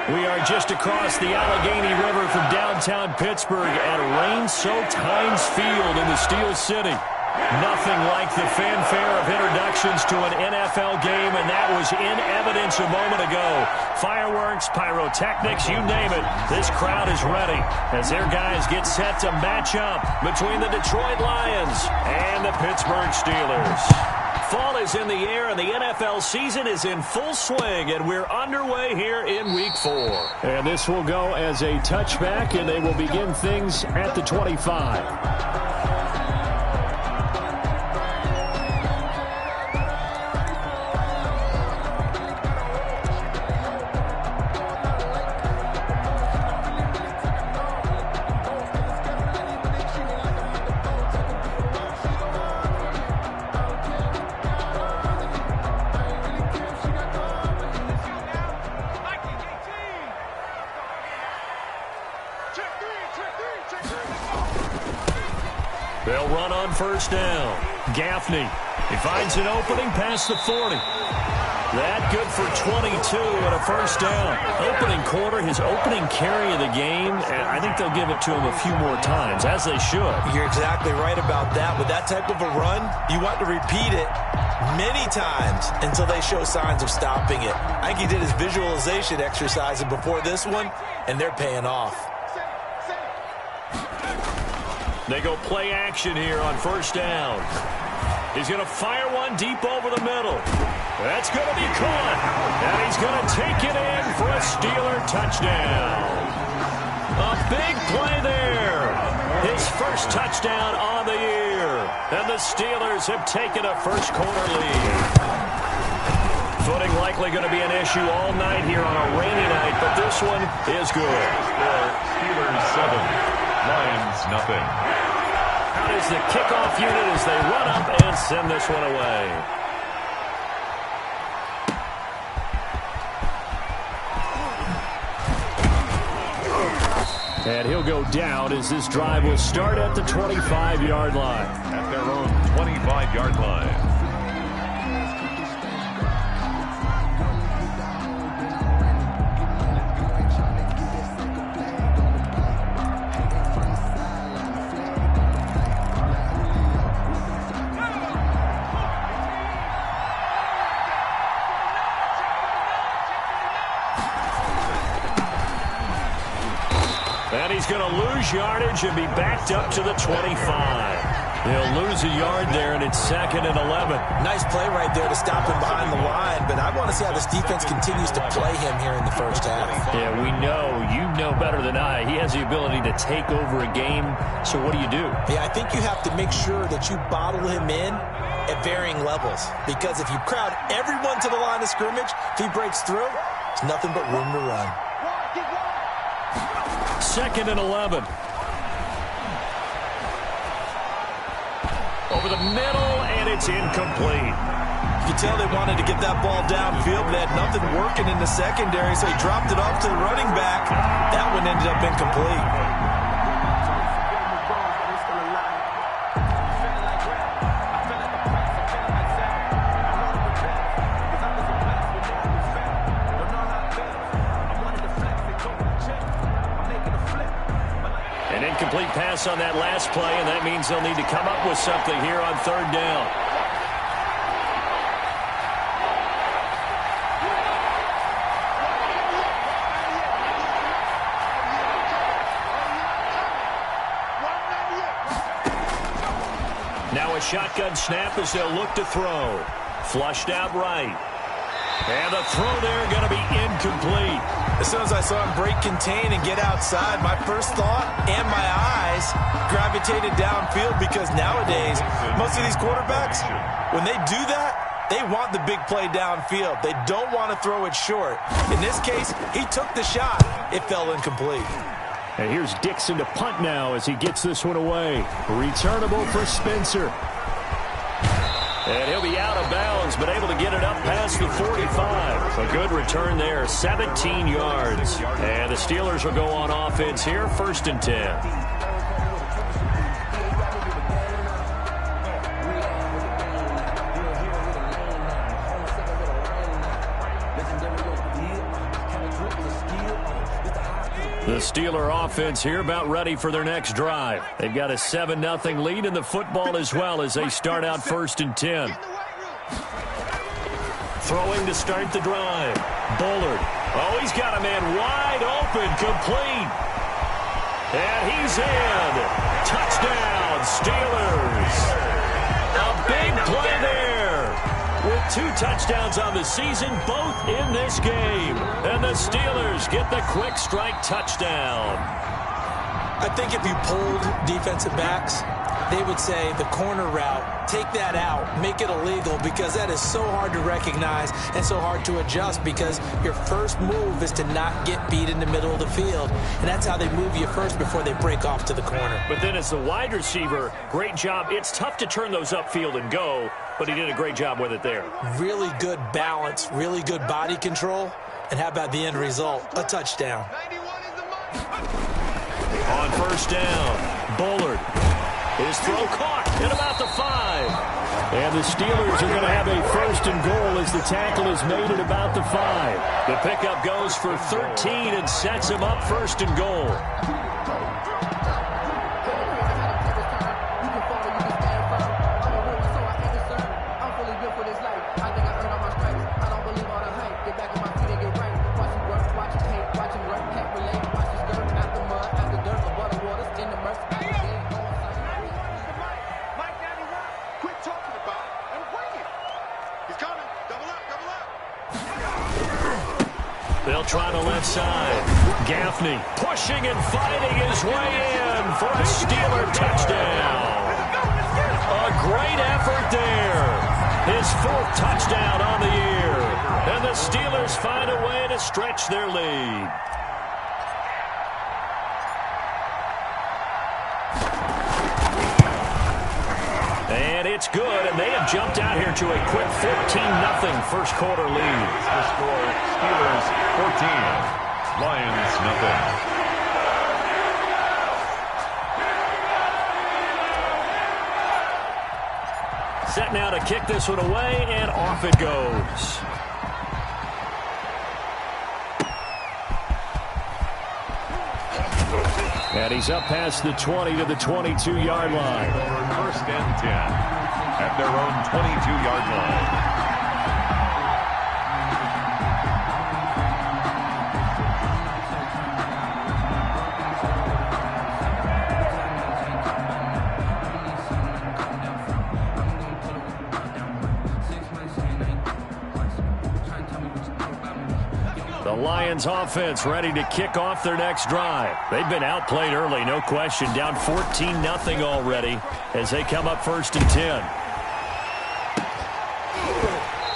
We are just across the Allegheny River from downtown Pittsburgh at rain-soaked Heinz Field in the Steel City. Nothing like the fanfare of introductions to an NFL game, and that was in evidence a moment ago. Fireworks, pyrotechnics, you name it. This crowd is ready as their guys get set to match up between the Detroit Lions and the Pittsburgh Steelers. Fall is in the air, and the NFL season is in full swing, and we're underway here in Week 4. And this will go as a touchback, and they will begin things at the 25. They'll run on first down. Gaffney. He finds an opening past the 40. That good for 22 and a first down. Opening quarter, his opening carry of the game, and I think they'll give it to him a few more times, as they should. You're exactly right about that. With that type of a run, you want to repeat it many times until they show signs of stopping it. I think he did his visualization exercise before this one, and they're paying off. They go play action here on first down. He's going to fire one deep over the middle. That's going to be caught. And he's going to take it in for a Steeler touchdown. A big play there. His first touchdown on the year. And the Steelers have taken a first quarter lead. Footing likely going to be an issue all night here on a rainy night, but this one is good. Steelers 7, Lions nothing. Out is the kickoff unit as they run up and send this one away. And he'll go down as this drive will start at the 25-yard line. At their own 25-yard line. And he's going to lose yardage and be backed up to the 25. He'll lose a yard there, and it's 2nd and 11. Nice play right there to stop him behind the line, but I want to see how this defense continues to play him here in the first half. Yeah, we know. You know better than I. He has the ability to take over a game, so what do you do? Yeah, I think you have to make sure that you bottle him in at varying levels, because if you crowd everyone to the line of scrimmage, if he breaks through, there's nothing but room to run. 2nd and 11. Over the middle, and it's incomplete. You can tell they wanted to get that ball downfield, but they had nothing working in the secondary, so he dropped it off to the running back. That one ended up incomplete. Incomplete pass on that last play, and that means they'll need to come up with something here on third down. Now a shotgun snap as they'll look to throw. Flushed out right. And the throw there going to be incomplete. As soon as I saw him break contain and get outside, my first thought and my eyes gravitated downfield, because nowadays, most of these quarterbacks, when they do that, they want the big play downfield. They don't want to throw it short. In this case, he took the shot. It fell incomplete. And here's Dixon to punt now as he gets this one away. Returnable for Spencer. And he'll be out of bounds, but able to get it up past the 45. A good return there, 17 yards. And the Steelers will go on offense here, 1st and 10. The Steeler offense here about ready for their next drive. They've got a 7-0 lead in the football as well as they start out 1st and 10. Throwing to start the drive. Bullard. Oh, he's got a man wide open, complete. And he's in. Touchdown, Steelers. A big play there. With 2 touchdowns on the season, both in this game. And the Steelers get the quick strike touchdown. I think if you polled defensive backs, they would say the corner route, take that out, make it illegal, because that is so hard to recognize and so hard to adjust, because your first move is to not get beat in the middle of the field. And that's how they move you first before they break off to the corner. But then as the wide receiver, great job. It's tough to turn those upfield and go, but he did a great job with it there. Really good balance, really good body control. And how about the end result? A touchdown. On 1st down, Bullard. His throw caught at about the 5. And the Steelers are going to have a 1st and goal as the tackle is made at about the 5. The pickup goes for 13 and sets him up 1st and goal. They'll try the left side. Gaffney pushing and fighting his way in for a Steeler touchdown. A great effort there. His 4th touchdown on the year. And the Steelers find a way to stretch their lead. And it's good, and they have jumped out here to a quick 14-0 first quarter lead. The score, Steelers 14, Lions nothing. Set now to kick this one away, and off it goes. And he's up past the 20 to the 22-yard line. 1st and 10 at their own 22-yard line. The Lions offense ready to kick off their next drive. They've been outplayed early, no question. Down 14-0 already as they come up 1st and 10.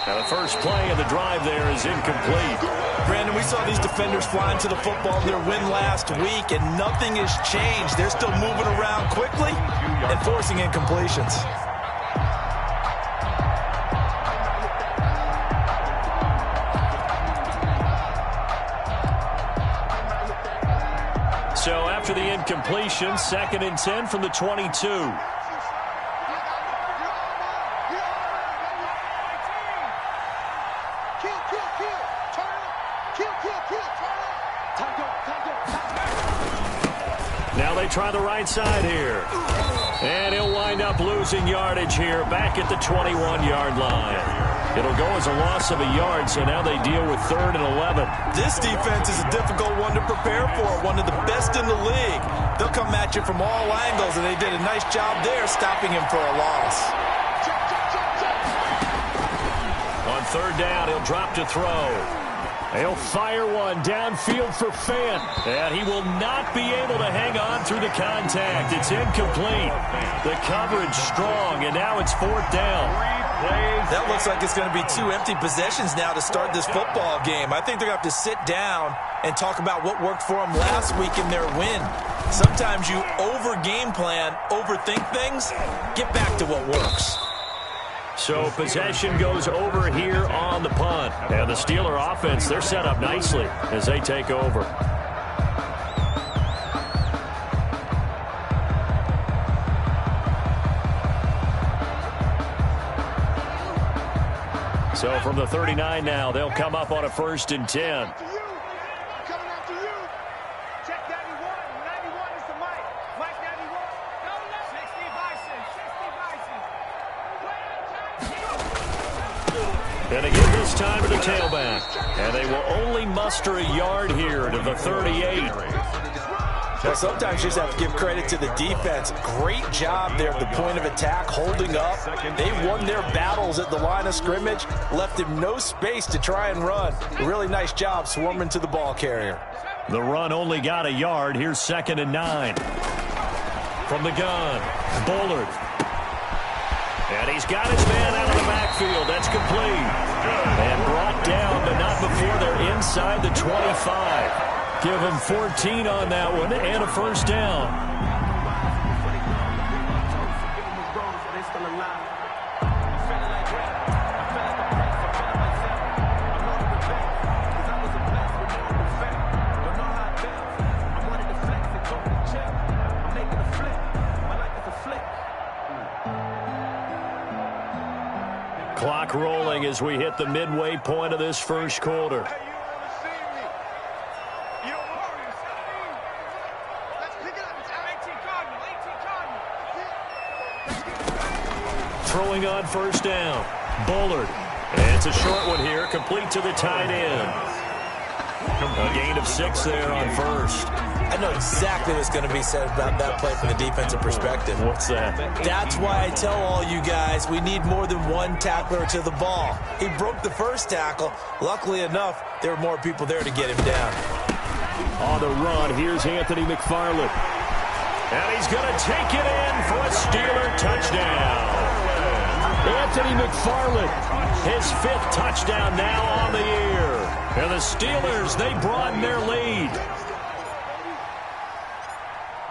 Now the first play of the drive there is incomplete. Brandon, we saw these defenders flying to the football in their win last week, and nothing has changed. They're still moving around quickly and forcing incompletions. So after the incompletion, 2nd and 10 from the 22. Now they try the right side here. And he'll wind up losing yardage here back at the 21-yard line. It'll go as a loss of a yard, so now they deal with 3rd and 11. This defense is a difficult one to prepare for, one of the best in the league. They'll come at you from all angles, and they did a nice job there stopping him for a loss. On 3rd down, he'll drop to throw. He'll fire one downfield for Fant. And he will not be able to hang on through the contact. It's incomplete. The coverage strong, and now it's 4th down. That looks like it's going to be 2 empty possessions now to start this football game. I think they're going to have to sit down and talk about what worked for them last week in their win. Sometimes you over-game plan, overthink things, get back to what works. So possession goes over here on the punt. And the Steeler offense, they're set up nicely as they take over. So from the 39 now, they'll come up on a 1st and 10. And again this time to the tailback. And they will only muster a yard here to the 38. Well, sometimes you just have to give credit to the defense. Great job there at the point of attack, holding up. They won their battles at the line of scrimmage, left him no space to try and run. A really nice job swarming to the ball carrier. The run only got a yard. Here's 2nd and 9. From the gun, Bullard. And he's got his man out of the backfield. That's complete. And brought down, but not before they're inside the 25. Give him 14 on that one and a first down. Clock rolling as we hit the midway point of this first quarter. Throwing on first down. Bullard. And it's a short one here, complete to the tight end. A gain of 6 there on first. I know exactly what's going to be said about that play from the defensive perspective. What's that? That's why I tell all you guys we need more than one tackler to the ball. He broke the first tackle. Luckily enough, there were more people there to get him down. On the run, here's Anthony McFarland. And he's going to take it in for a Steeler touchdown. Anthony McFarland, his 5th touchdown now on the year. And the Steelers, they broaden their lead.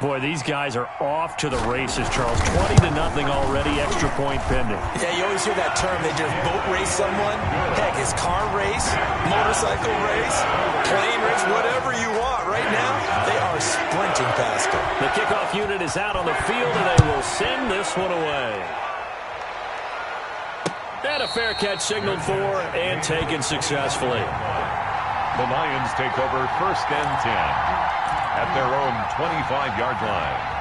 Boy, these guys are off to the races, Charles. 20-0 already, extra point pending. Yeah, you always hear that term. They just boat race someone. Heck, it's car race, motorcycle race, plane race, whatever you want. Right now, they are sprinting past them. The kickoff unit is out on the field, and they will send this one away. And a fair catch signaled for and taken successfully. The Lions take over 1st and 10 at their own 25-yard line.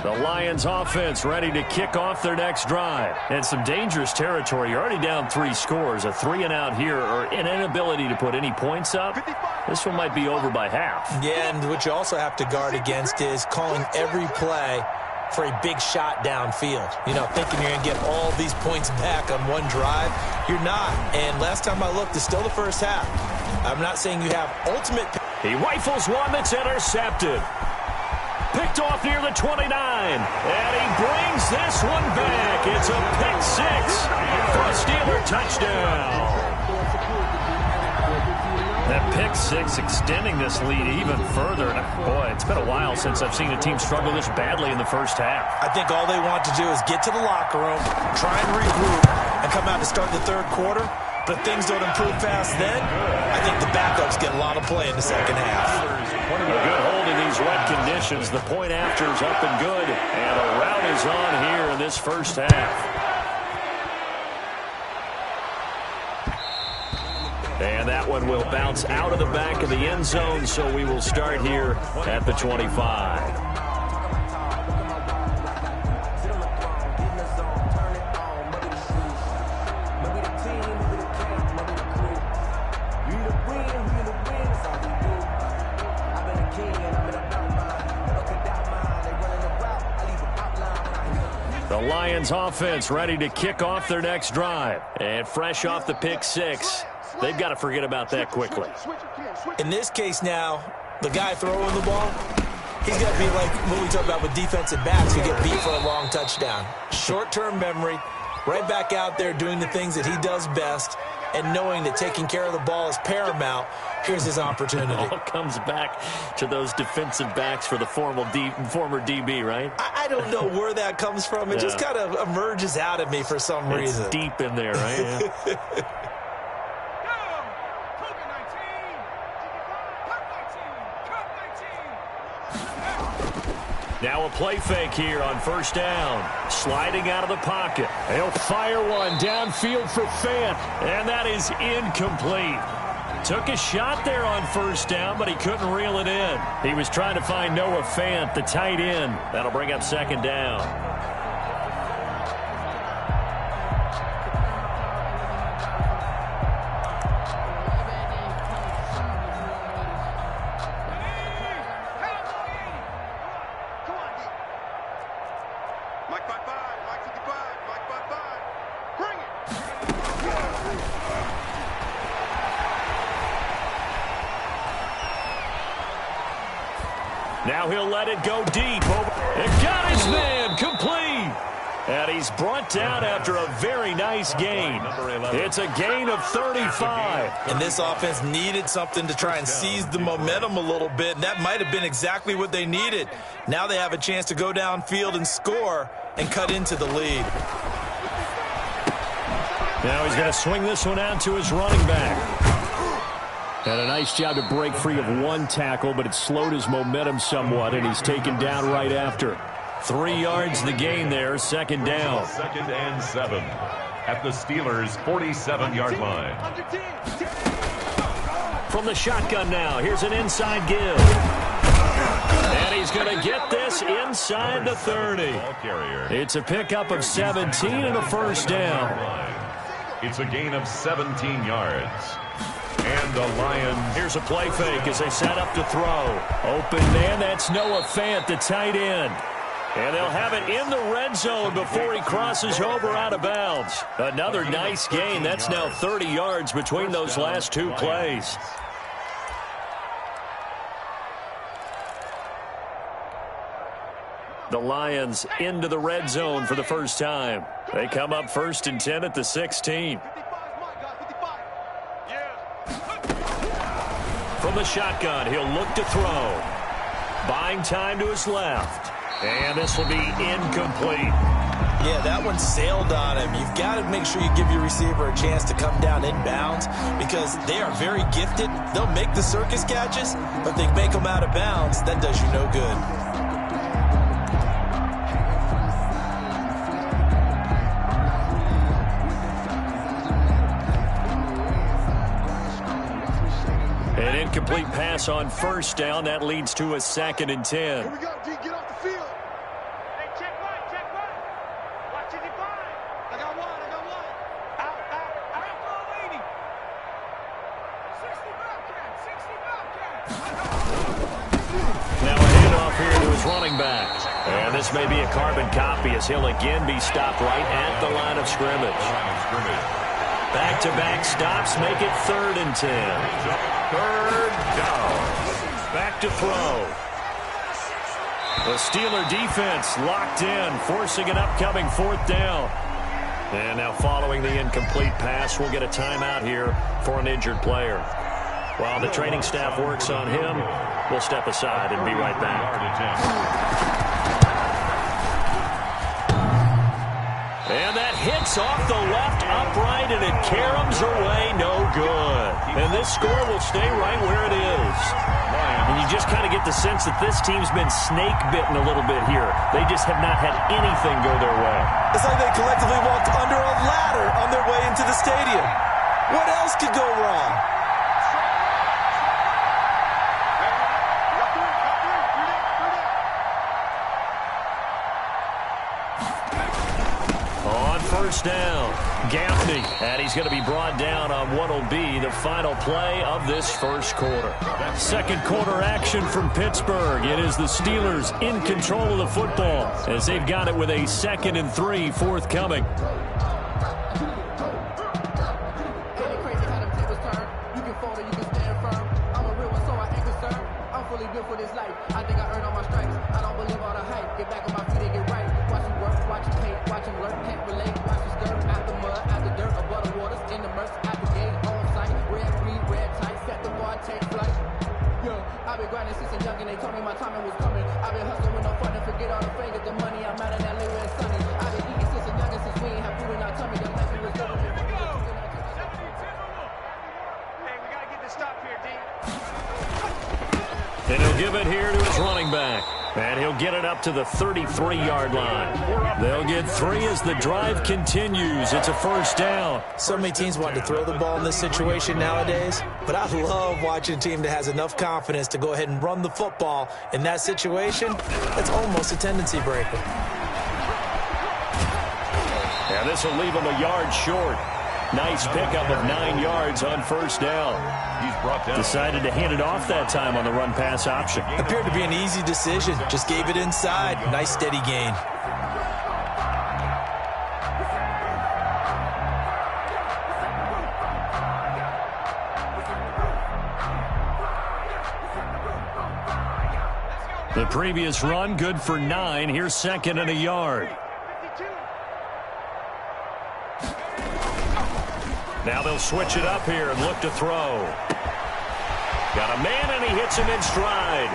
The Lions offense ready to kick off their next drive. And some dangerous territory. You're already down 3 scores. A 3-and-out here or an inability to put any points up. This one might be over by half. Yeah, and what you also have to guard against is calling every play for a big shot downfield. You know, thinking you're going to get all these points back on one drive. You're not. And last time I looked, it's still the first half. I'm not saying you have ultimate. He rifles one that's intercepted. Picked off near the 29. And he brings this one back. It's a pick 6 for a Steeler touchdown. That pick 6 extending this lead even further. And boy, it's been a while since I've seen a team struggle this badly in the first half. I think all they want to do is get to the locker room, try and regroup, and come out to start the third quarter. But if things don't improve fast then, I think the backups get a lot of play in the second half. A good hold in these wet conditions. The point after is up and good. And a rout is on here in this first half. And that one will bounce out of the back of the end zone, so we will start here at the 25. The Lions offense ready to kick off their next drive. And fresh off the pick 6. They've got to forget about that quickly. In this case now, the guy throwing the ball, he's got to be like what we talk about with defensive backs who get beat for a long touchdown. Short-term memory, right back out there doing the things that he does best, and knowing that taking care of the ball is paramount. Here's his opportunity. It all comes back to those defensive backs for the former DB, right? I don't know where that comes from. It just kind of emerges out of me for some reason. It's deep in there, right? Yeah. Now a play fake here on first down. Sliding out of the pocket. He'll fire one downfield for Fant. And that is incomplete. Took a shot there on first down, but he couldn't reel it in. He was trying to find Noah Fant, the tight end. That'll bring up second down. Now he'll let it go deep. It got his man complete. And he's brought down after a very nice gain. It's a gain of 35. And this offense needed something to try and seize the momentum a little bit, and that might have been exactly what they needed. Now they have a chance to go downfield and score and cut into the lead. Now he's going to swing this one out to his running back. Had a nice job to break free of one tackle, but it slowed his momentum somewhat, and he's taken down right after. 3 yards the gain there, second down. 2nd and 7 at the Steelers' 47-yard line. From the shotgun now, here's an inside give. And he's going to get this inside the 30. It's a pickup of 17 and a first down. It's a gain of 17 yards. And the Lions. Here's a play fake as they set up to throw. Open man, that's Noah Fant, the tight end. And they'll have it in the red zone before he crosses over out of bounds. Another nice gain. That's now 30 yards between those last 2 plays. The Lions into the red zone for the first time. They come up 1st and 10 at the 16. From the shotgun, he'll look to throw. Buying time to his left. And this will be incomplete. Yeah, that one sailed on him. You've got to make sure you give your receiver a chance to come down inbounds because they are very gifted. They'll make the circus catches, but if they make them out of bounds, that does you no good. An incomplete pass on first down. That leads to a 2nd and 10. Here we go, D. Get off the field. Hey, check one. Watch it divide. I got one. Out. Go, lady. 60 Bobcats. Now a handoff here to his running back. And this may be a carbon copy as he'll again be stopped right at the line of scrimmage. Back-to-back stops make it 3rd and 10. 3rd down. Back to throw. The Steeler defense locked in, forcing an upcoming 4th down. And now following the incomplete pass, we'll get a timeout here for an injured player. While the training staff works on him, we'll step aside and be right back. And that hits off the left upright, and it caroms away, no good. And this score will stay right where it is. And you just kind of get the sense that this team's been snake-bitten a little bit here. They just have not had anything go their way. It's like they collectively walked under a ladder on their way into the stadium. What else could go wrong? First down, Gaffney, and he's going to be brought down on what will be the final play of this first quarter. Second quarter action from Pittsburgh. It is the Steelers in control of the football as they've got it with a 2nd and 3 forthcoming. And he'll give it here to his running back. And he'll get it up to the 33-yard line. They'll get 3 as the drive continues. It's a first down. So many teams want to throw the ball in this situation nowadays, but I love watching a team that has enough confidence to go ahead and run the football in that situation. That's almost a tendency breaker. And this will leave him a yard short. Nice pickup of 9 yards on first down. He's brought down. Decided to hand it off that time on the run-pass option. Appeared to be an easy decision. Just gave it inside. Nice steady gain. The previous run, good for 9. Here's second and a yard. Now they'll switch it up here and look to throw. Got a man, and he hits him in stride.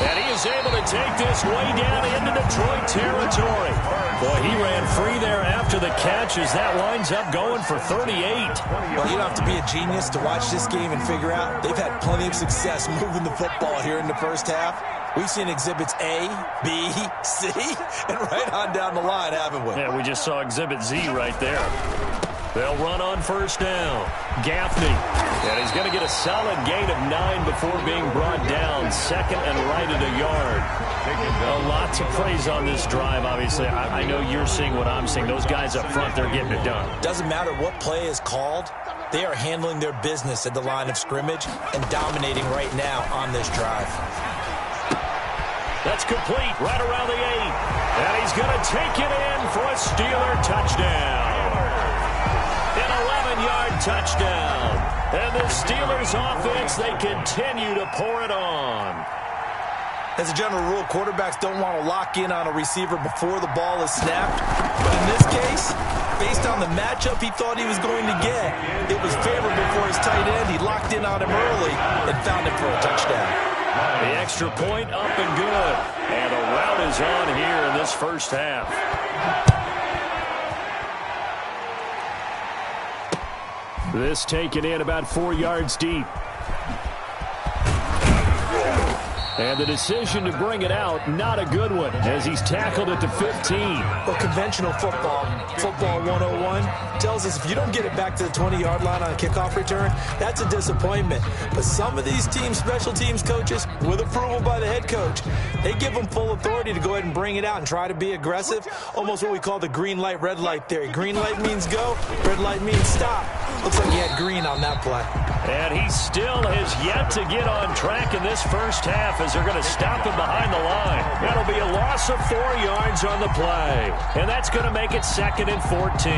And he is able to take this way down into Detroit territory. Boy, he ran free there after the catch as that winds up going for 38. Well, you don't have to be a genius to watch this game and figure out they've had plenty of success moving the football here in the first half. We've seen exhibits A, B, C, and right on down the line, haven't we? Yeah, we just saw exhibit Z right there. They'll run on first down. Gaffney. And he's going to get a solid gain of 9 before being brought down. Second and right at a yard. A lot to praise on this drive, obviously. I know you're seeing what I'm seeing. Those guys up front, they're getting it done. Doesn't matter what play is called. They are handling their business at the line of scrimmage and dominating right now on this drive. That's complete right around the 8. And he's going to take it in for a Steeler touchdown. An 11-yard touchdown. And the Steelers offense, they continue to pour it on. As a general rule, quarterbacks don't want to lock in on a receiver before the ball is snapped. But in this case, based on the matchup he thought he was going to get, it was favorable for his tight end. He locked in on him early and found him for a touchdown. The extra point up and good. And the route is on here in this first half. This taken in about 4 yards deep. And the decision to bring it out, not a good one, as he's tackled at the 15. Well, conventional football 101, tells us if you don't get it back to the 20-yard line on a kickoff return, that's a disappointment. But some of these teams, special teams coaches, with approval by the head coach, they give them full authority to go ahead and bring it out and try to be aggressive, almost what we call the green light, red light theory. Green light means go, red light means stop. Looks like he had green on that play. And he still has yet to get on track in this first half as they're going to stop him behind the line. That'll be a loss of 4 yards on the play. And that's going to make it 2nd and 14.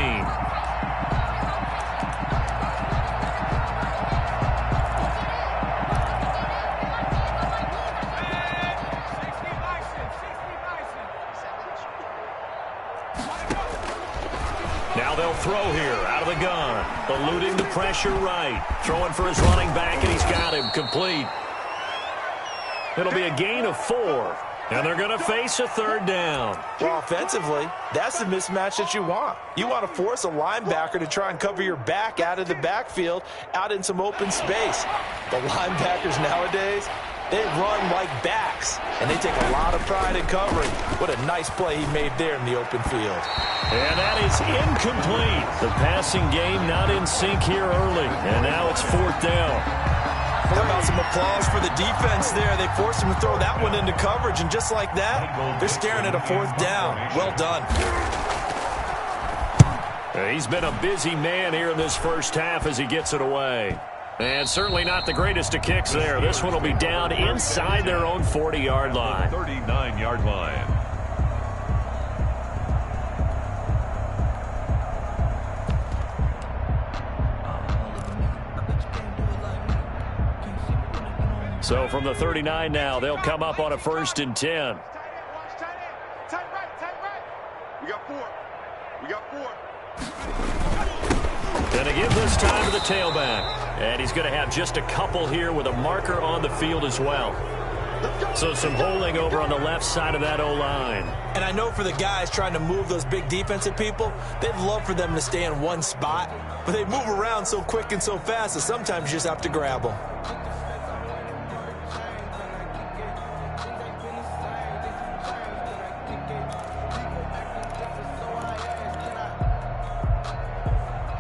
Now they'll throw here out of the gun. Eluding the pressure right. Throwing for his running back, and he's got him complete. It'll be a gain of 4. And they're going to face a 3rd down. Well, offensively, that's the mismatch that you want. You want to force a linebacker to try and cover your back out of the backfield, out in some open space. The linebackers nowadays, they run like backs, and they take a lot of pride in covering. What a nice play he made there in the open field. And that is incomplete. The passing game not in sync here early. And now it's 4th down. How about some applause for the defense there? They forced him to throw that one into coverage, and just like that, they're staring at a 4th down. Well done. He's been a busy man here in this first half as he gets it away. And certainly not the greatest of kicks there. This one will be down inside their own 40-yard line. 39-yard line. So from the 39 now, they'll come up on a 1st and 10. Tight right. We got 4. We got 4. Going to give this time to the tailback. And he's going to have just a couple here with a marker on the field as well. So some holding over on the left side of that O-line. And I know for the guys trying to move those big defensive people, they'd love for them to stay in one spot. But they move around so quick and so fast that sometimes you just have to grab them.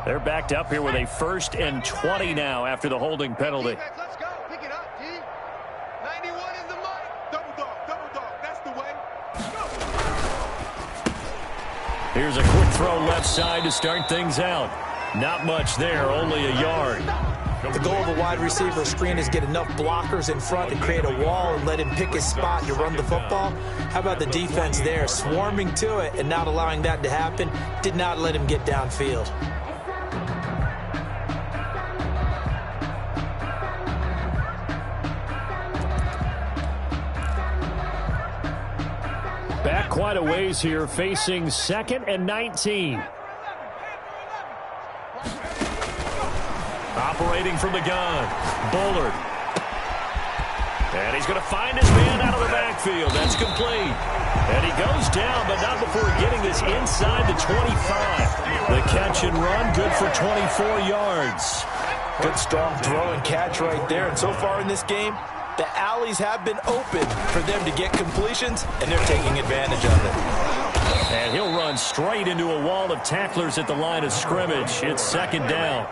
They're backed up here with a 1st and 20 now after the holding penalty. Defense, let's go. Pick it up, G. 91 is the money. Double dog. That's the way. Go. Here's a quick throw left side to start things out. Not much there, only a yard. The goal of a wide receiver screen is get enough blockers in front to create a wall and let him pick his spot to run the football. How about the defense there, swarming to it and not allowing that to happen? Did not let him get downfield. Back quite a ways here, facing 2nd and 19. Operating from the gun, Bullard. And he's going to find his man out of the backfield. That's complete. And he goes down, but not before getting this inside the 25. The catch and run, good for 24 yards. Good strong throw and catch right there. And so far in this game, the alleys have been open for them to get completions, and they're taking advantage of it. And he'll run straight into a wall of tacklers at the line of scrimmage. It's 2nd down.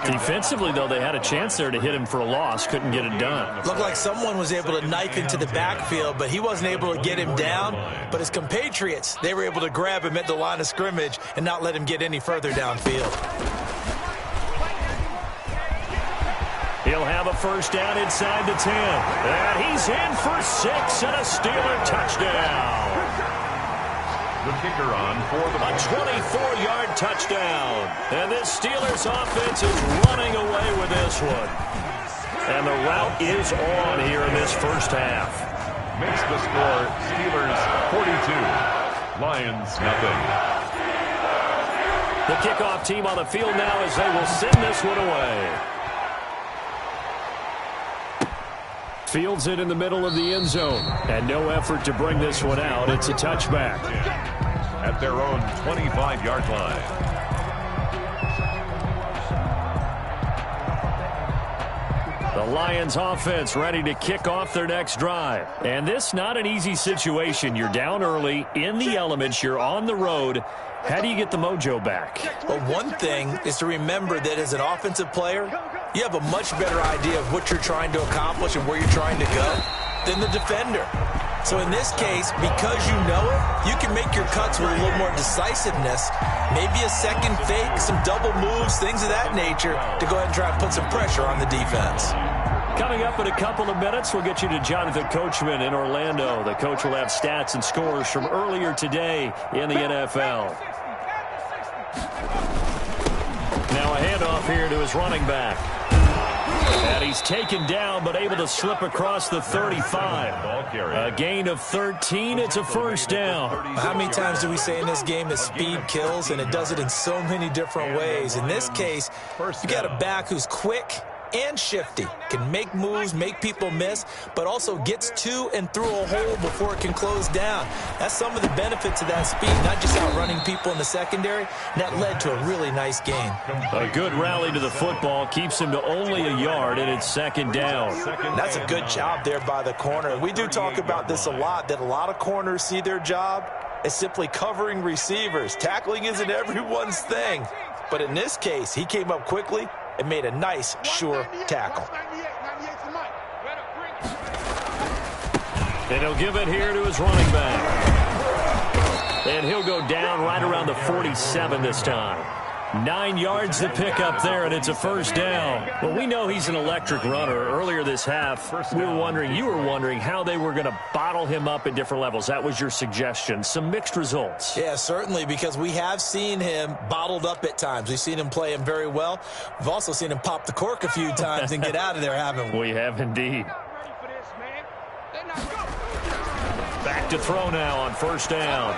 Defensively, though, they had a chance there to hit him for a loss. Couldn't get it done. Looked like someone was able to knife into the backfield, but he wasn't able to get him down. But his compatriots, they were able to grab him at the line of scrimmage and not let him get any further downfield. He'll have a 1st down inside the 10. And he's in for 6 and a Steeler touchdown. The kicker on for the A 24-yard touchdown. And this Steelers offense is running away with this one. And the route is on here in this first half. makes the score Steelers 42, Lions nothing. The kickoff team on the field now as they will send this one away. Fields it in the middle of the end zone. And no effort to bring this one out. It's a touchback. At their own 25-yard line. The Lions offense ready to kick off their next drive. And this not an easy situation. You're down early, in the elements, you're on the road. How do you get the mojo back? Well, one thing is to remember that as an offensive player, you have a much better idea of what you're trying to accomplish and where you're trying to go than the defender. So in this case, because you know it, you can make your cuts with a little more decisiveness, maybe a second fake, some double moves, things of that nature, to go ahead and try and put some pressure on the defense. Coming up in a couple of minutes, we'll get you to Jonathan Coachman in Orlando. The coach will have stats and scores from earlier today in the NFL. Now a handoff here to his running back. And he's taken down, but able to slip across the 35. A gain of 13. It's a first down. How many times do we say in this game that speed kills, and it does it in so many different ways? In this case, you got a back who's quick and shifty, can make moves, make people miss, but also gets to and through a hole before it can close down. That's some of the benefits of that speed, not just outrunning people in the secondary. And that led to a really nice gain. A good rally to the football keeps him to only a yard, and it's second down. That's a good job there by the corner. We do talk about this a lot, that a lot of corners see their job as simply covering receivers. Tackling isn't everyone's thing. But in this case, he came up quickly and made a nice, sure tackle. And he'll give it here to his running back. And he'll go down right around the 47 this time. 9 yards to pick up there, and it's a first down. Well, we know he's an electric runner. Earlier this half, you were wondering how they were going to bottle him up at different levels. That was your suggestion. Some mixed results. Yeah, certainly, because we have seen him bottled up at times. We've seen him play him very well. We've also seen him pop the cork a few times and get out of there, haven't we? We have indeed. Back to throw now on first down.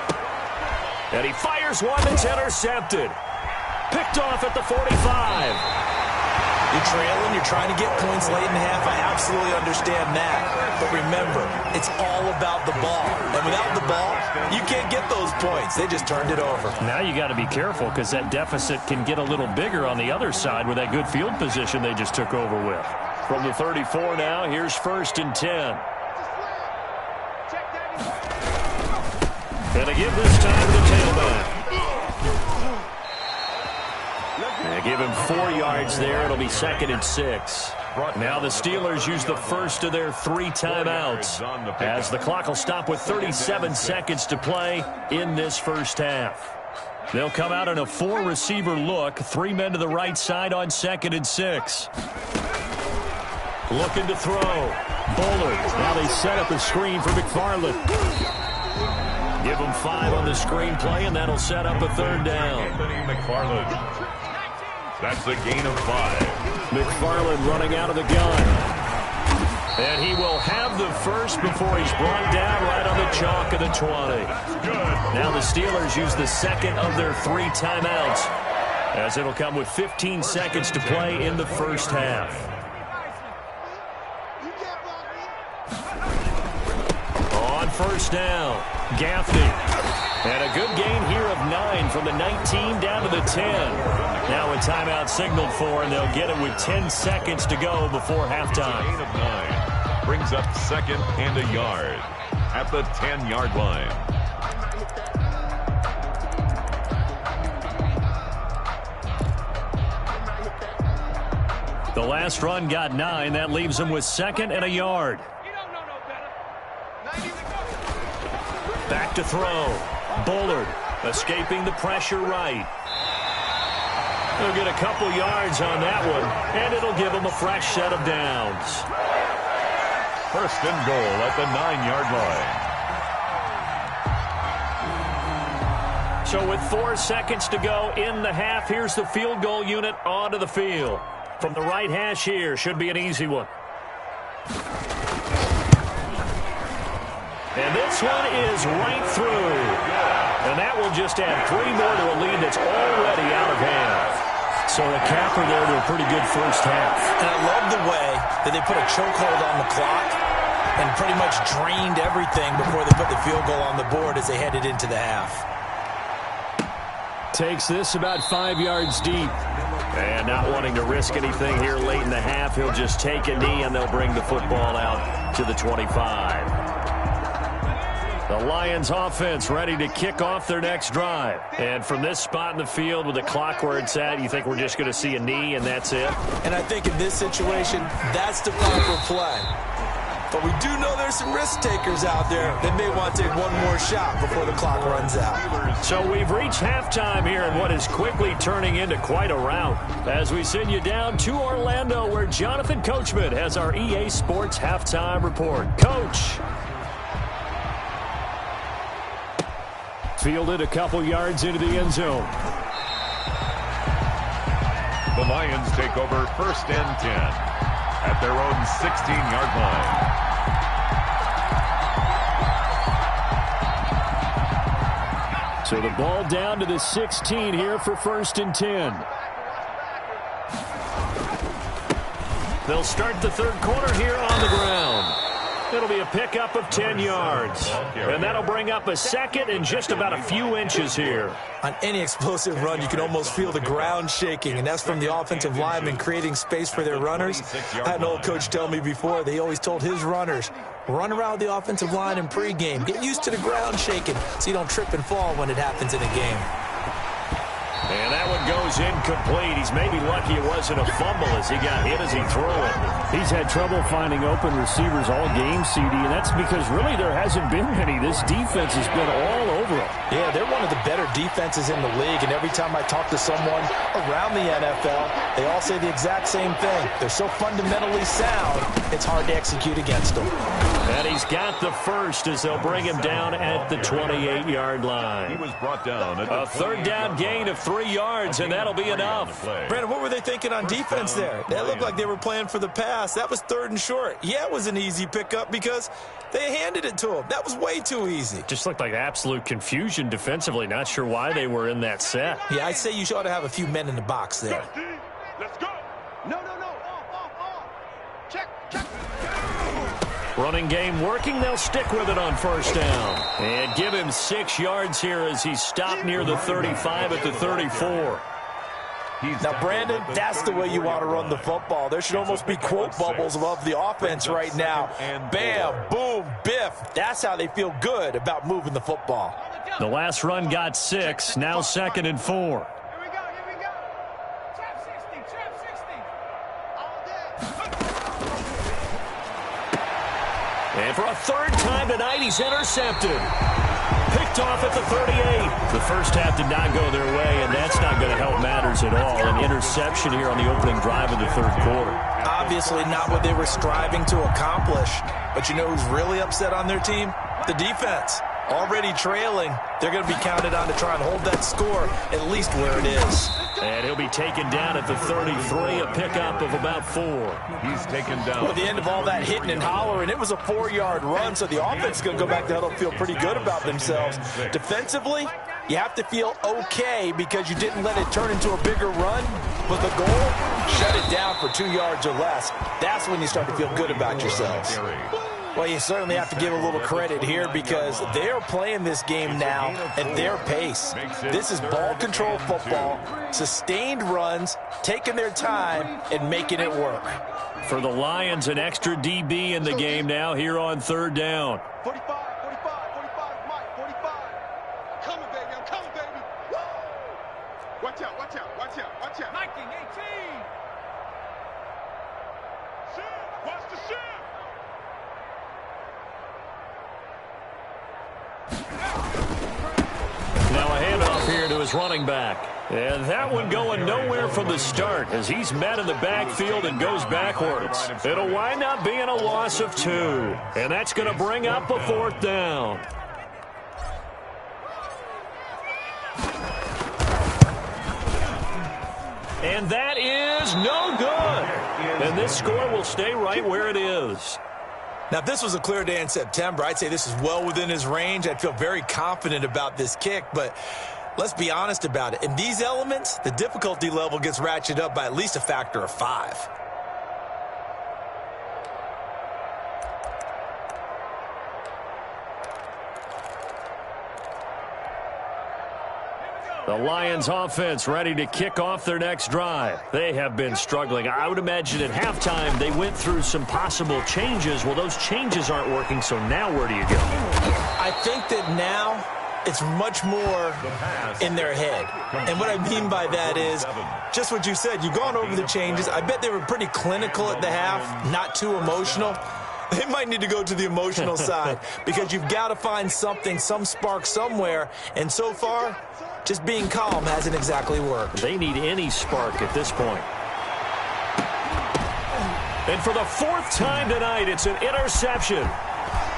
And he fires one that's intercepted. Picked off at the 45. You're trailing, you're trying to get points late in the half. I absolutely understand that. But remember, it's all about the ball. And without the ball, you can't get those points. They just turned it over. Now you got to be careful because that deficit can get a little bigger on the other side with that good field position they just took over with. From the 34 now, here's first and 10. And to give this time to the tailback. They give him 4 yards there. It'll be 2nd and 6. Now the Steelers use the first of their 3 timeouts as the clock will stop with 37 seconds to play in this first half. They'll come out in a 4-receiver look. 3 men to the right side on 2nd and 6. Looking to throw. Bullard. Now they set up a screen for McFarland. Give them 5 on the screen play, and that'll set up a 3rd down. Anthony McFarland. That's a gain of 5. McFarland running out of the gun. And he will have the first before he's brought down right on the chalk of the 20. Now the Steelers use the 2nd of their 3 timeouts, as it'll come with 15 seconds to play in the first half. On first down, Gaffney. And a good gain here of 9 from the 19 down to the 10. Now a timeout signaled for, and they'll get it with 10 seconds to go before halftime. Gain of 9 brings up 2nd and a yard at the 10-yard line. The last run got 9. That leaves them with 2nd and a yard. Back to throw. Bullard escaping the pressure right. They'll get a couple yards on that one, and it'll give them a fresh set of downs. 1st and goal at the 9-yard line. So with 4 seconds to go in the half, here's the field goal unit onto the field. From the right hash here, should be an easy one. And this one is right through. And that will just add 3 more to a lead that's already out of hand. So a capper there to a pretty good first half. And I love the way that they put a chokehold on the clock and pretty much drained everything before they put the field goal on the board as they headed into the half. Takes this about 5 yards deep. And not wanting to risk anything here late in the half, he'll just take a knee and they'll bring the football out to the 25. The Lions offense ready to kick off their next drive. And from this spot in the field with the clock where it's at, you think we're just going to see a knee and that's it? And I think in this situation, that's the proper play. But we do know there's some risk takers out there that may want to take one more shot before the clock runs out. So we've reached halftime here in what is quickly turning into quite a rout. As we send you down to Orlando, where Jonathan Coachman has our EA Sports halftime report. Coach. Fielded a couple yards into the end zone. The Lions take over 1st and 10 at their own 16-yard line. So the ball down to the 16 here for 1st and 10. They'll start the 3rd quarter here on the ground. It'll be a pickup of 10 yards. And that'll bring up a 2nd and just about a few inches here. On any explosive run, you can almost feel the ground shaking, and that's from the offensive linemen creating space for their runners. I had an old coach tell me before, they always told his runners, run around the offensive line in pregame. Get used to the ground shaking so you don't trip and fall when it happens in a game. And that one goes incomplete. He's maybe lucky it wasn't a fumble as he got hit as he threw it. He's had trouble finding open receivers all game, CD, and that's because really there hasn't been any. This defense has been all over him. Yeah, they're one of the better defenses in the league, and every time I talk to someone around the NFL, they all say the exact same thing. They're so fundamentally sound, it's hard to execute against them. And he's got the first as they'll bring him down at the 28-yard line. He was brought down at the a 3rd down gain of 3 yards, and that'll be enough. Brandon, what were they thinking on defense there? They looked like they were playing for the pass. That was 3rd and short. Yeah, it was an easy pickup because they handed it to him. That was way too easy. Just looked like absolute confusion defensively. Not sure why they were in that set. Yeah, I'd say you ought to have a few men in the box there. Let's go. No. Off. Check. Running game working. They'll stick with it on 1st down. And give him 6 yards here as he stopped near the 35 at the 34. Now, Brandon, that's the way you want to run the football. There should almost be quote bubbles above the offense right now. Bam, boom, biff. That's how they feel good about moving the football. The last run got 6. Now 2nd and 4. Here we go. And for a third time tonight, he's intercepted. Picked off at the 38. The first half did not go their way, and that's not going to help matters at all. An interception here on the opening drive of the third quarter. Obviously not what they were striving to accomplish. But you know who's really upset on their team? The defense. Already trailing. They're going to be counted on to try and hold that score at least where it is. And he'll be taken down at the 33, a pickup of about 4. He's taken down. Well, at the end of all that hitting and hollering, it was a 4-yard run, so the offense is going to go back to huddle and feel pretty good about themselves. Defensively, you have to feel okay because you didn't let it turn into a bigger run. But the goal, shut it down for 2 yards or less. That's when you start to feel good about yourselves. Well, you certainly have to give a little credit here because they are playing this game now at their pace. This is ball control football, sustained runs, taking their time, and making it work. For the Lions, an extra DB in the game now here on third down. 45, 45, Mike, 45. I'm coming, baby, I'm coming, baby. Woo! Watch out, watch out, watch out, watch out. 19, 18. Shift, watch the shift. Now a handoff here to his running back. And that one going nowhere from the start as he's met in the backfield and goes backwards. It'll wind up being a loss of 2. And that's going to bring up a 4th down. And that is no good. And this score will stay right where it is. Now, if this was a clear day in September, I'd say this is well within his range. I'd feel very confident about this kick, but let's be honest about it. In these elements, the difficulty level gets ratcheted up by at least a factor of 5. The Lions offense ready to kick off their next drive. They have been struggling. I would imagine at halftime they went through some possible changes. Well, those changes aren't working, so now where do you go? I think that now it's much more in their head. And what I mean by that is just what you said. You've gone over the changes. I bet they were pretty clinical at the half, not too emotional. They might need to go to the emotional side because you've got to find something, some spark somewhere. And so far, just being calm hasn't exactly worked. They need any spark at this point. And for the 4th time tonight, it's an interception.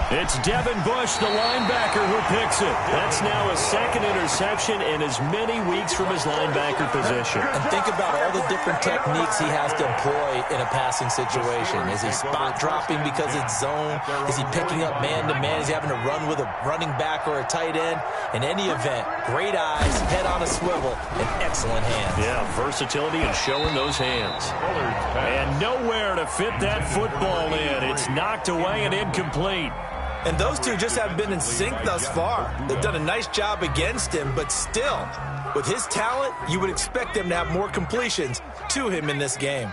It's Devin Bush, the linebacker, who picks it. That's now a 2nd interception in as many weeks from his linebacker position. And think about all the different techniques he has to employ in a passing situation. Is he spot dropping because it's zone? Is he picking up man-to-man? Is he having to run with a running back or a tight end? In any event, great eyes, head on a swivel, and excellent hands. Yeah, versatility and showing those hands. And nowhere to fit that football in. It's knocked away and incomplete. And those two just haven't been in sync thus far. They've done a nice job against him, but still, with his talent, you would expect them to have more completions to him in this game.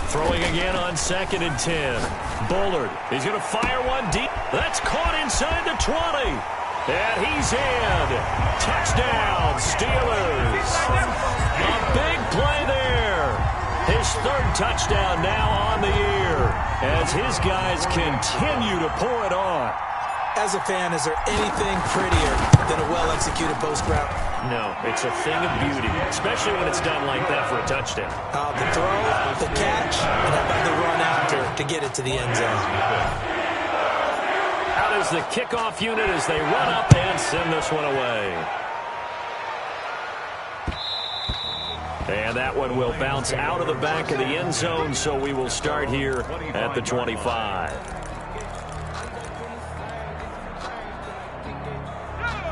Throwing again on 2nd and 10. Bullard, he's going to fire one deep. That's caught inside the 20. And he's in. Touchdown, Steelers. A big play there. His 3rd touchdown now on the year as his guys continue to pour it on. As a fan, is there anything prettier than a well-executed post route? No, it's a thing of beauty, especially when it's done like that for a touchdown. The throw, the catch, and how about the run after to get it to the end zone? Out is the kickoff unit as they run up and send this one away. And that one will bounce out of the back of the end zone, so we will start here at the 25.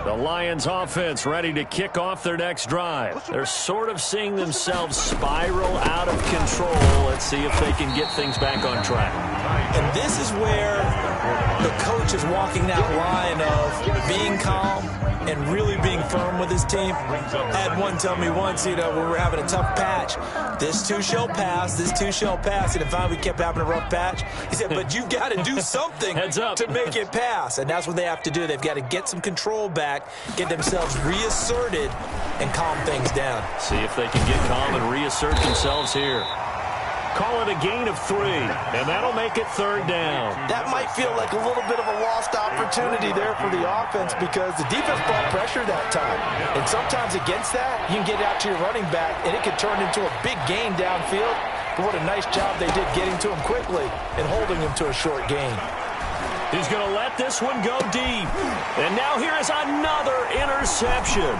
The Lions offense ready to kick off their next drive. They're sort of seeing themselves spiral out of control. Let's see if they can get things back on track. And this is where the coach is walking that line of being calm and really being firm with his team. I had one tell me once, when we were having a tough patch, this too shall pass, this too shall pass. And if we kept having a rough patch, he said, but you've got to do something to make it pass. And that's what they have to do. They've got to get some control back, get themselves reasserted, and calm things down. See if they can get calm and reassert themselves here. Calling with a gain of 3, and that'll make it third down. That might feel like a little bit of a lost opportunity there for the offense because the defense brought pressure that time. And sometimes against that, you can get out to your running back, and it could turn into a big gain downfield. But what a nice job they did getting to him quickly and holding him to a short gain. He's going to let this one go deep. And now here is another interception.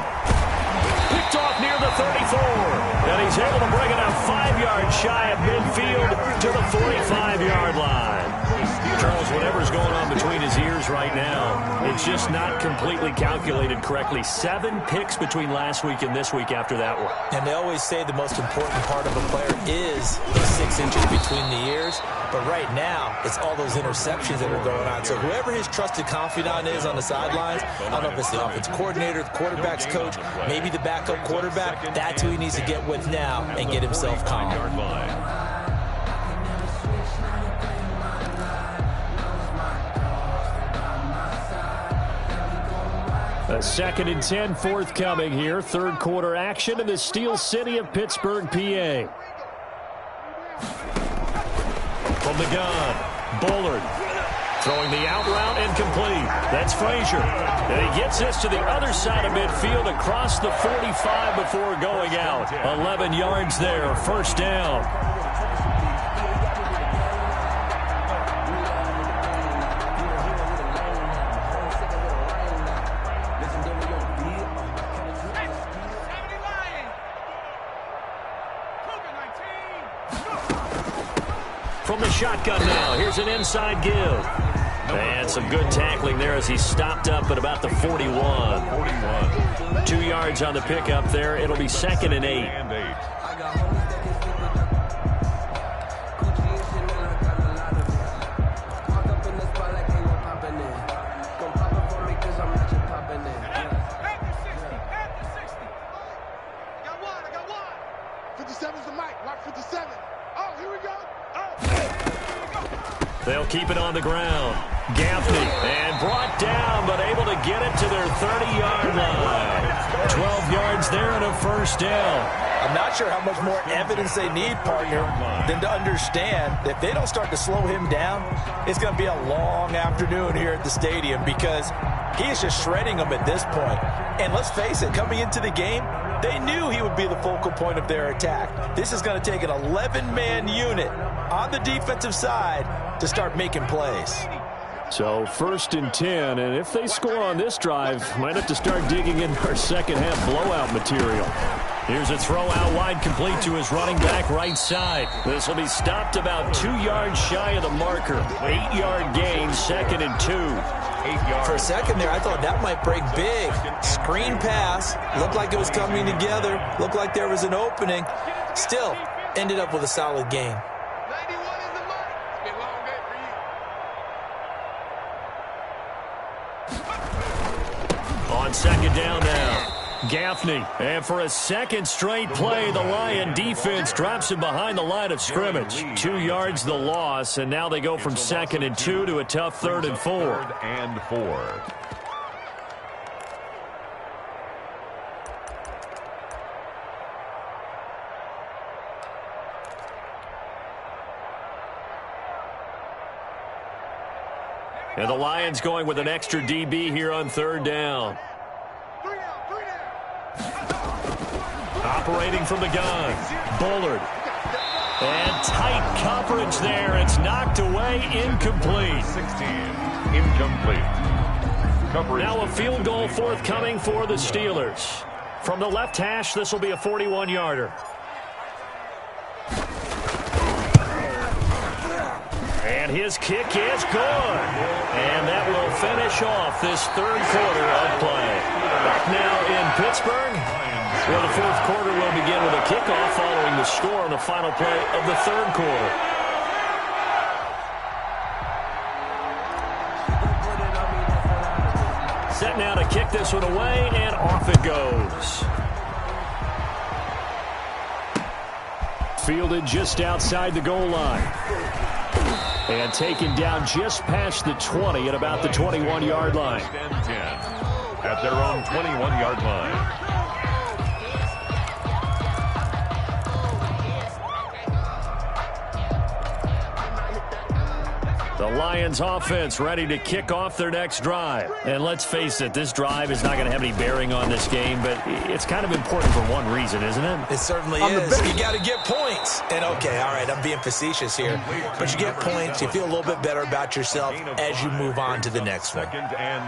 Picked off near the 34. And he's able to bring it up 5 yards shy of midfield to the 45-yard line. Charles, whatever's going on between his ears right now, it's just not completely calculated correctly. 7 picks between last week and this week after that one. And they always say the most important part of a player is the 6 inches between the ears. But right now, it's all those interceptions that are going on. So whoever his trusted confidant is on the sidelines, I don't know if it's the offense coordinator, the quarterback's coach, maybe the backup quarterback, that's who he needs to get with now and get himself calm. A 2nd and 10 forthcoming here. Third quarter action in the Steel City of Pittsburgh, PA. From the gun, Bullard throwing the out route and complete. That's Frazier. And he gets this to the other side of midfield across the 45 before going out. 11 yards there, first down. From the shotgun now, here's an inside give. And some good tackling there as he stopped up at about the 41. 2 yards on the pickup there. It'll be 2nd and 8. They'll keep it on the ground. Gaffney, and brought down, but able to get it to their 30-yard line. 12 yards there and a first down. I'm not sure how much more evidence they need, partner, than to understand that if they don't start to slow him down, it's going to be a long afternoon here at the stadium because he is just shredding them at this point. And let's face it, coming into the game, they knew he would be the focal point of their attack. This is going to take an 11-man unit on the defensive side to start making plays. So 1st and 10, and if they score on this drive, might have to start digging in our second half blowout material. Here's a throw out wide, complete to his running back right side. This will be stopped about 2 yards shy of the marker. 8-yard gain, 2nd and 2. For a second there, I thought that might break big. Screen pass, looked like it was coming together, looked like there was an opening. Still, ended up with a solid gain. On 2nd down now, Gaffney. And for a second straight play, the Lion defense drops him behind the line of scrimmage. 2 yards the loss, and now they go from 2nd and 2 to a tough 3rd and 4. 3rd and 4. And the Lions going with an extra DB here on 3rd down. Operating from the gun, Bullard. And tight coverage there. It's knocked away, incomplete. 16, incomplete. Coverage. Now a field goal forthcoming for the Steelers. From the left hash, this will be a 41-yarder. And his kick is good. And that will finish off this 3rd quarter of play. Back now in Pittsburgh, where the 4th quarter will begin with a kickoff following the score on the final play of the 3rd quarter. Set now to kick this one away, and off it goes. Fielded just outside the goal line. And taken down just past the 20 at about the 21-yard line. 10 at their own 21-yard line. The Lions offense ready to kick off their next drive. And let's face it, this drive is not going to have any bearing on this game, but it's kind of important for one reason, isn't it? It certainly is. You got to get points. And okay, all right, I'm being facetious here, but you get points, you feel a little bit better about yourself as you move on to the next one.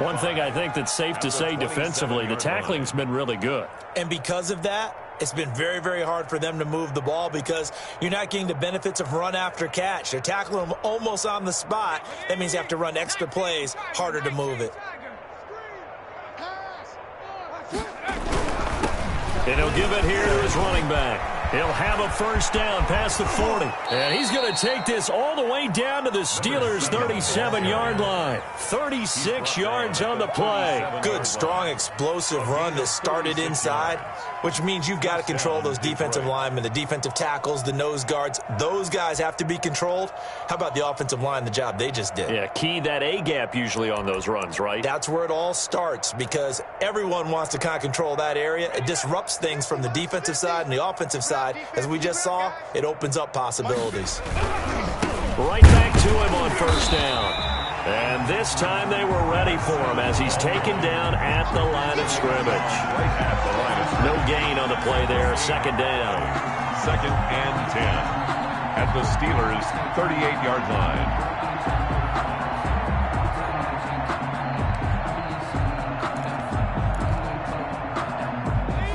One thing I think that's safe to say defensively, the tackling's been really good. And because of that, it's been very, very hard for them to move the ball because you're not getting the benefits of run after catch. They're tackling them almost on the spot. That means you have to run extra plays, harder to move it. And he'll give it here to his running back. He'll have a first down past the 40. And he's going to take this all the way down to the Steelers' 37-yard line. 36 yards on the play. Good, strong, explosive run that started inside, which means you've got to control those defensive linemen, the defensive tackles, the nose guards. Those guys have to be controlled. How about the offensive line, the job they just did? Yeah, key that A-gap usually on those runs, right? That's where it all starts because everyone wants to kind of control that area. It disrupts things from the defensive side and the offensive side. As we just saw, it opens up possibilities. Right back to him on first down. And this time they were ready for him as he's taken down at the line of scrimmage. No gain on the play there. Second down. 2nd and 10 at the Steelers' 38-yard line.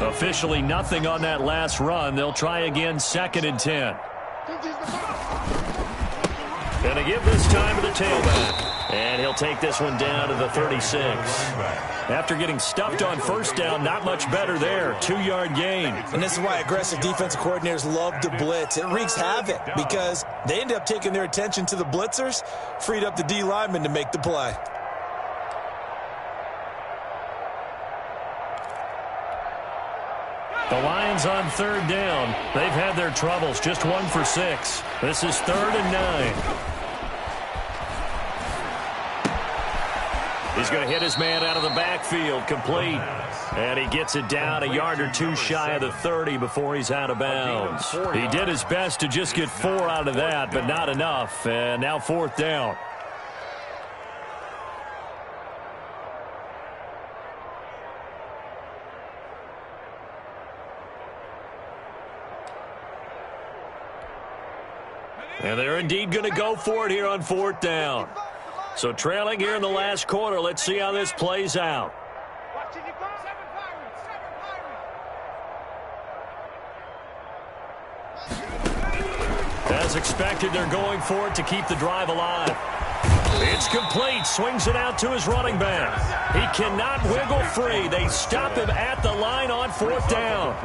Officially nothing on that last run. They'll try again, 2nd and 10. Gonna give this time to the tailback. And he'll take this one down to the 36. After getting stuffed on first down, not much better there. 2-yard gain. And this is why aggressive defensive coordinators love to blitz. It wreaks havoc because they end up taking their attention to the blitzers, freed up the D lineman to make the play. The Lions on 3rd down. They've had their troubles. Just 1 for 6. This is 3rd and 9. He's going to hit his man out of the backfield. Complete. And he gets it down a yard or two shy of the 30 before he's out of bounds. He did his best to just get 4 out of that, but not enough. And now 4th down. And they're indeed going to go for it here on 4th down. So trailing here in the last quarter. Let's see how this plays out. As expected, they're going for it to keep the drive alive. It's complete. Swings it out to his running back. He cannot wiggle free. They stop him at the line on 4th down.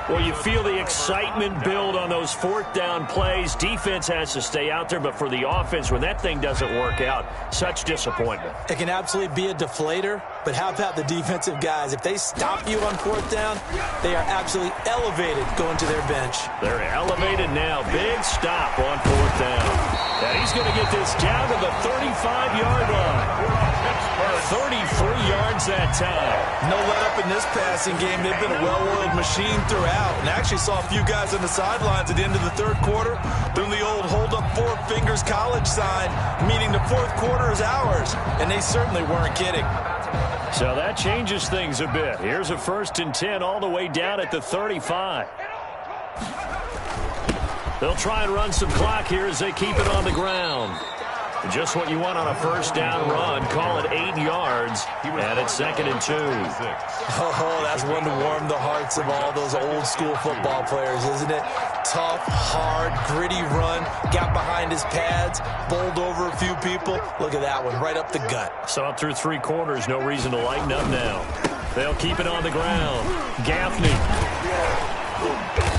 Well, you feel the excitement build on those 4th down plays. Defense has to stay out there, but for the offense, when that thing doesn't work out, such disappointment. It can absolutely be a deflator, but how about the defensive guys? If they stop you on 4th down, they are absolutely elevated going to their bench. They're elevated now. Big stop on 4th down. And he's going to get this down to the 35-yard line. 33 yards that time. No let up in this passing game. They've been a well-oiled machine throughout. And I actually saw a few guys on the sidelines at the end of the 3rd quarter doing the old hold up 4 fingers college sign, meaning the 4th quarter is ours. And they certainly weren't kidding. So that changes things a bit. Here's a 1st and 10 all the way down at the 35. They'll try and run some clock here as they keep it on the ground. Just what you want on a 1st down run. Call it 8 yards. And it's 2nd and 2. Oh, that's one to warm the hearts of all those old school football players, isn't it? Tough, hard, gritty run. Got behind his pads. Bowled over a few people. Look at that one, right up the gut. So up through 3 quarters, no reason to lighten up now. They'll keep it on the ground. Gaffney.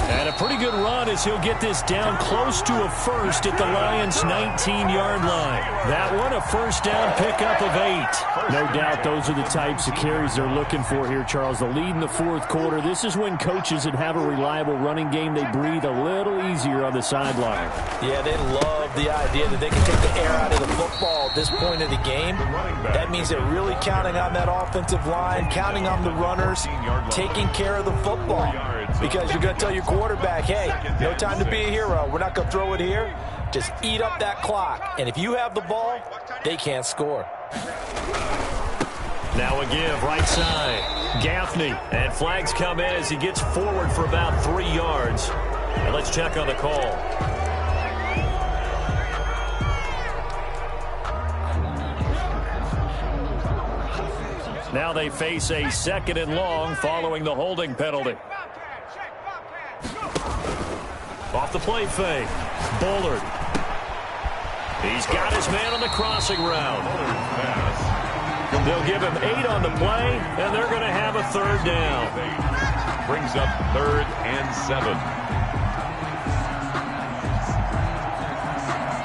And a pretty good run as he'll get this down close to a 1st at the Lions' 19-yard line. That one, a 1st down pickup of 8. No doubt those are the types of carries they're looking for here, Charles. The lead in the 4th quarter. This is when coaches that have a reliable running game, they breathe a little easier on the sideline. Yeah, they love the idea that they can take the air out of the football at this point of the game. That means they're really counting on that offensive line, counting on the runners, taking care of the football. Because you're going to tell your quarterback, hey, no time to be a hero. We're not going to throw it here. Just eat up that clock. And if you have the ball, they can't score. Now a give, right side. Gaffney. And flags come in as he gets forward for about 3 yards. And let's check on the call. Now they face a 2nd and long following the holding penalty. Off the play fake. Bullard. He's got his man on the crossing route. They'll give him 8 on the play, and they're going to have a 3rd down. Brings up 3rd and 7.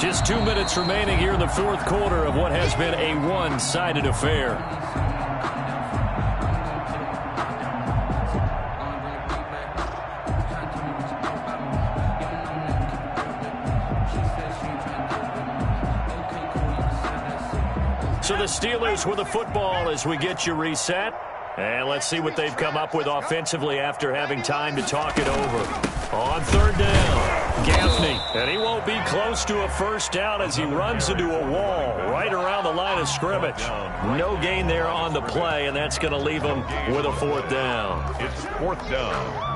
Just 2 minutes remaining here in the 4th quarter of what has been a one-sided affair. So the Steelers with the football as we get you reset. And let's see what they've come up with offensively after having time to talk it over. On 3rd down, Gaffney. And he won't be close to a 1st down as he runs into a wall right around the line of scrimmage. No gain there on the play, and that's going to leave him with a 4th down. It's 4th down.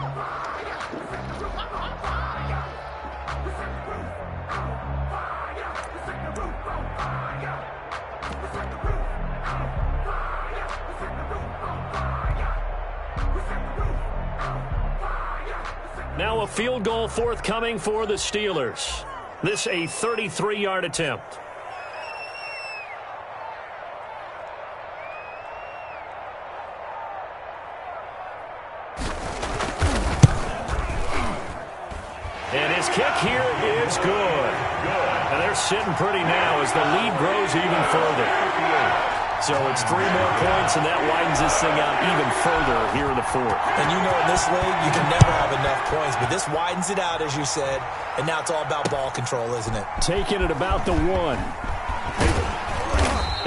Now a field goal forthcoming for the Steelers. This a 33-yard attempt. And his kick here is good. And they're sitting pretty now as the lead grows even further. So it's 3 more points, and that widens this thing out even further here in the 4th. And you know in this league, you can never have enough points, but this widens it out, as you said, and now it's all about ball control, isn't it? Taking it about the 1.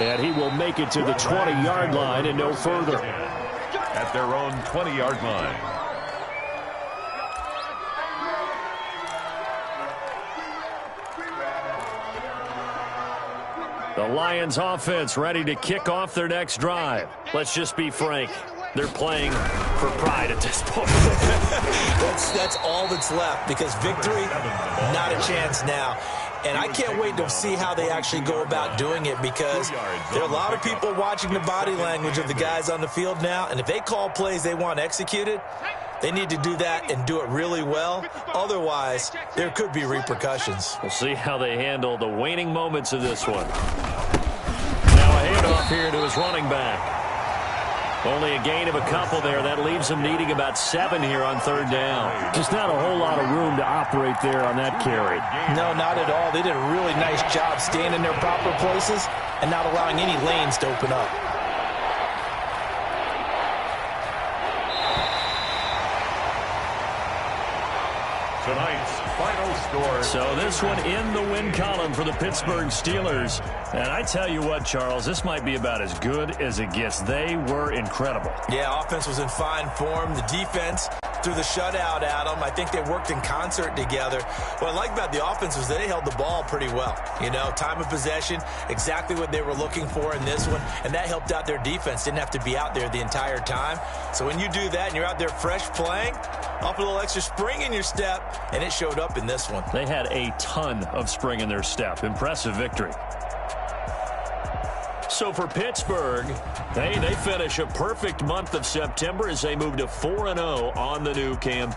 And he will make it to the 20-yard line and no further. At their own 20-yard line. The Lions offense ready to kick off their next drive. Let's just be frank. They're playing for pride at this point. That's all that's left because victory, not a chance now. And I can't wait to see how they actually go about doing it because there are a lot of people watching the body language of the guys on the field now. And if they call plays they want executed, they need to do that and do it really well. Otherwise, there could be repercussions. We'll see how they handle the waning moments of this one. Now a handoff here to his running back. Only a gain of a couple there. That leaves him needing about 7 here on 3rd down. Just not a whole lot of room to operate there on that carry. No, not at all. They did a really nice job staying in their proper places and not allowing any lanes to open up. Tonight's final score. So this one in the win column for the Pittsburgh Steelers. And I tell you what, Charles, this might be about as good as it gets. They were incredible. Yeah, offense was in fine form. The defense threw the shutout at them. I think they worked in concert together. What I like about the offense was they held the ball pretty well. You know, time of possession, exactly what they were looking for in this one. And that helped out their defense. Didn't have to be out there the entire time. So when you do that and you're out there fresh playing, up a little extra spring in your step, and it showed up in this one. They had a ton of spring in their step. Impressive victory. So for Pittsburgh, they finish a perfect month of September as they move to 4-0 on the new campaign.